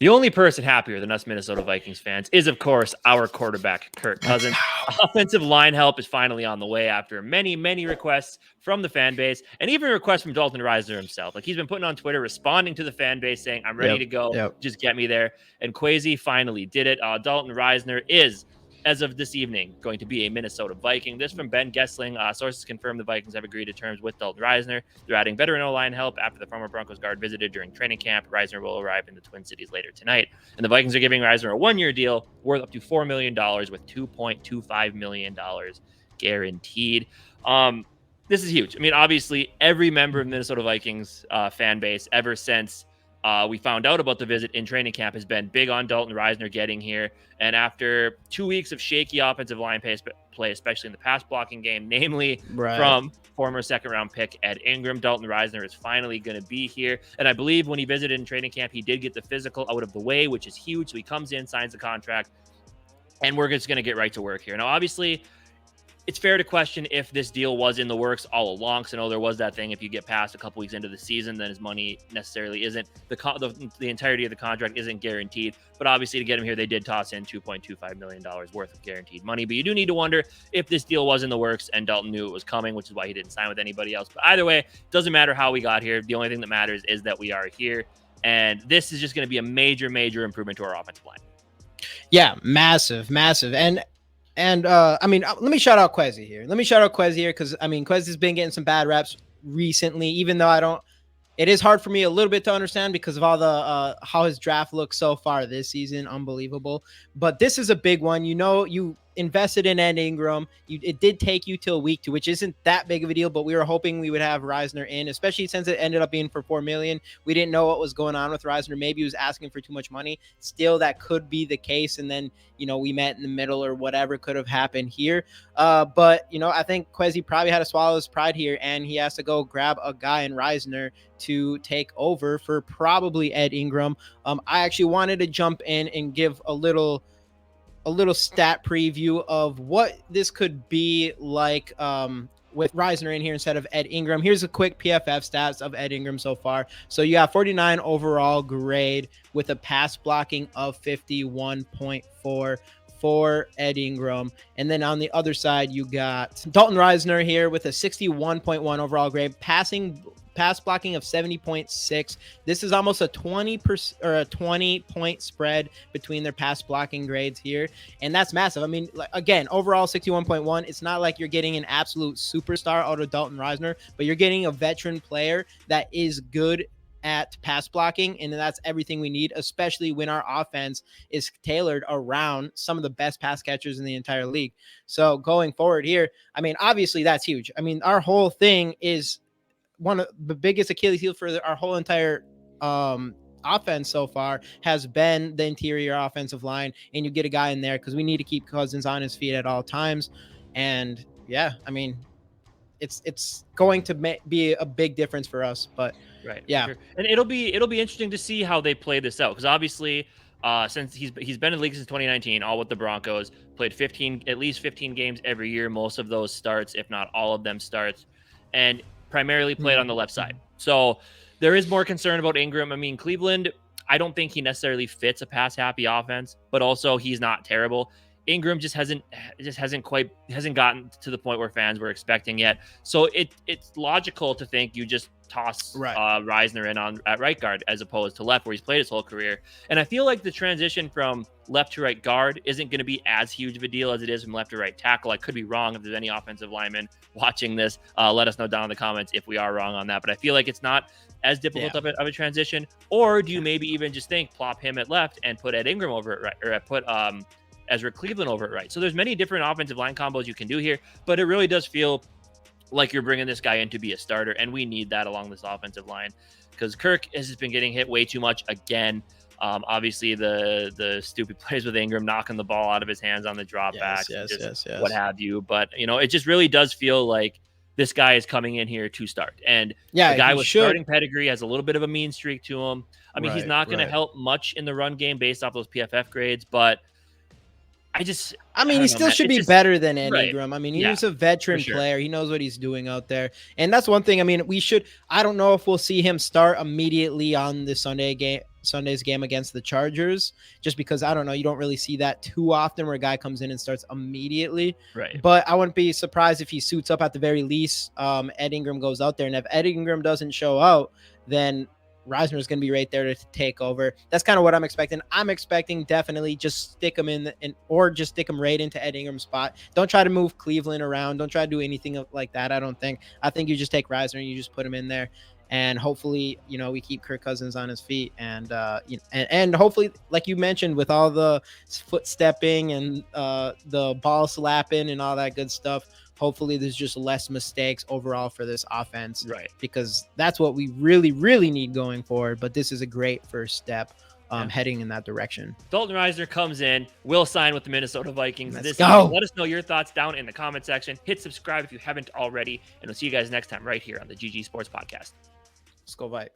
The only person happier than us Minnesota Vikings fans is, of course, our quarterback, Kirk Cousins. Offensive line help is finally on the way after many, many requests from the fan base and even requests from Dalton Risner himself. Like, he's been putting on Twitter, responding to the fan base saying, I'm ready Yep. to go. Yep. Just get me there. And Kwesi finally did it. Dalton Risner is, as of this evening, going to be a Minnesota Viking. This from Ben Gessling. Sources confirm the Vikings have agreed to terms with Dalton Risner. They're adding veteran O-line help after the former Broncos guard visited during training camp. Risner will arrive in the Twin Cities later tonight. And the Vikings are giving Risner a one-year deal worth up to $4 million with $2.25 million guaranteed. This is huge. I mean, obviously, every member of Minnesota Vikings fan base ever since we found out about the visit in training camp has been big on Dalton Risner getting here. And after 2 weeks of shaky offensive line play, especially in the pass blocking game, namely from former second-round pick Ed Ingram, Dalton Risner is finally going to be here. And I believe when he visited in training camp, he did get the physical out of the way, which is huge. So he comes in, signs the contract, and we're just going to get right to work here. Now, obviously, it's fair to question if this deal was in the works all along. Because I know there was that thing, if you get past a couple weeks into the season, then his money necessarily isn't, the entirety of the contract isn't guaranteed. But obviously, to get him here, they did toss in $2.25 million worth of guaranteed money. But you do need to wonder if this deal was in the works and Dalton knew it was coming, which is why he didn't sign with anybody else. But either way, it doesn't matter how we got here. The only thing that matters is that we are here. And this is just going to be a major, major improvement to our offensive line. Yeah, massive. And I mean, let me shout out Kwesi here. Because I mean, Kwesi's been getting some bad reps recently, even though it is hard for me a little bit to understand because of all the how his draft looks so far this season. Unbelievable. But this is a big one. You invested in Ed Ingram. It did take you till week 2, which isn't that big of a deal, but we were hoping we would have Risner in, especially since it ended up being for $4 million. We didn't know what was going on with Risner. Maybe he was asking for too much money. Still, that could be the case. And then, we met in the middle or whatever could have happened here. But I think Kwesi probably had to swallow his pride here, and he has to go grab a guy in Risner to take over for probably Ed Ingram. I actually wanted to jump in and give a little stat preview of what this could be like with Risner in here instead of Ed Ingram. Here's a quick PFF stats of Ed Ingram so far. So you have 49 overall grade with a pass blocking of 51.4 for Ed Ingram. And then on the other side, you got Dalton Risner here with a 61.1 overall grade, pass blocking of 70.6. This is almost a 20% or a 20-point spread between their pass blocking grades here, and that's massive. I mean, again, overall 61.1. It's not like you're getting an absolute superstar out of Dalton Risner, but you're getting a veteran player that is good at pass blocking, and that's everything we need, especially when our offense is tailored around some of the best pass catchers in the entire league. So going forward here, I mean, obviously that's huge. I mean, our whole thing is one of the biggest Achilles heel for our whole entire offense so far has been the interior offensive line, and you get a guy in there because we need to keep Cousins on his feet at all times. And yeah, I mean, it's going to be a big difference for us. But right, yeah, sure. And it'll be interesting to see how they play this out, because obviously since he's been in the league since 2019, all with the Broncos, played at least 15 games every year, most of those starts, if not all of them starts, and primarily played on the left side. So there is more concern about Ingram. I mean, Cleveland, I don't think he necessarily fits a pass happy offense, but also he's not terrible. Ingram just hasn't gotten to the point where fans were expecting yet. So it's logical to think you just toss Risner in at right guard as opposed to left, where he's played his whole career. And I feel like the transition from left to right guard isn't going to be as huge of a deal as it is from left to right tackle. I could be wrong. If there's any offensive linemen watching this, let us know down in the comments if we are wrong on that. But I feel like it's not as difficult of a transition. Or do you maybe even just think plop him at left and put Ed Ingram over at right, or put Ezra Cleveland over at right? So there's many different offensive line combos you can do here, but it really does feel like you're bringing this guy in to be a starter, and we need that along this offensive line because Kirk has just been getting hit way too much again. Obviously, the stupid plays with Ingram knocking the ball out of his hands on the dropbacks, what have you. But it just really does feel like this guy is coming in here to start, and the guy with starting pedigree has a little bit of a mean streak to him. I mean, he's not going to help much in the run game based off those PFF grades, but he still should be better than Ed Ingram. I mean, he's a veteran player. He knows what he's doing out there. And that's one thing. I mean, I don't know if we'll see him start immediately on the Sunday Sunday's game against the Chargers, just because I don't know, you don't really see that too often where a guy comes in and starts immediately. Right. But I wouldn't be surprised if he suits up at the very least. Ed Ingram goes out there, and if Ed Ingram doesn't show out, then Risner is going to be right there to take over. That's kind of what I'm expecting. I'm expecting definitely just stick him or just stick him right into Ed Ingram's spot. Don't try to move Cleveland around. Don't try to do anything like that. I don't think. I think you just take Risner and you just put him in there. And hopefully, we keep Kirk Cousins on his feet, and and hopefully, like you mentioned, with all the foot stepping and the ball slapping and all that good stuff, hopefully there's just less mistakes overall for this offense, Right. because that's what we really, really need going forward. But this is a great first step heading in that direction. Dalton Risner comes in, will sign with the Minnesota Vikings Let's this go. season. Let us know your thoughts down in the comment section. Hit subscribe if you haven't already, and we'll see you guys next time right here on the GG Sports Podcast. Skol Vikes.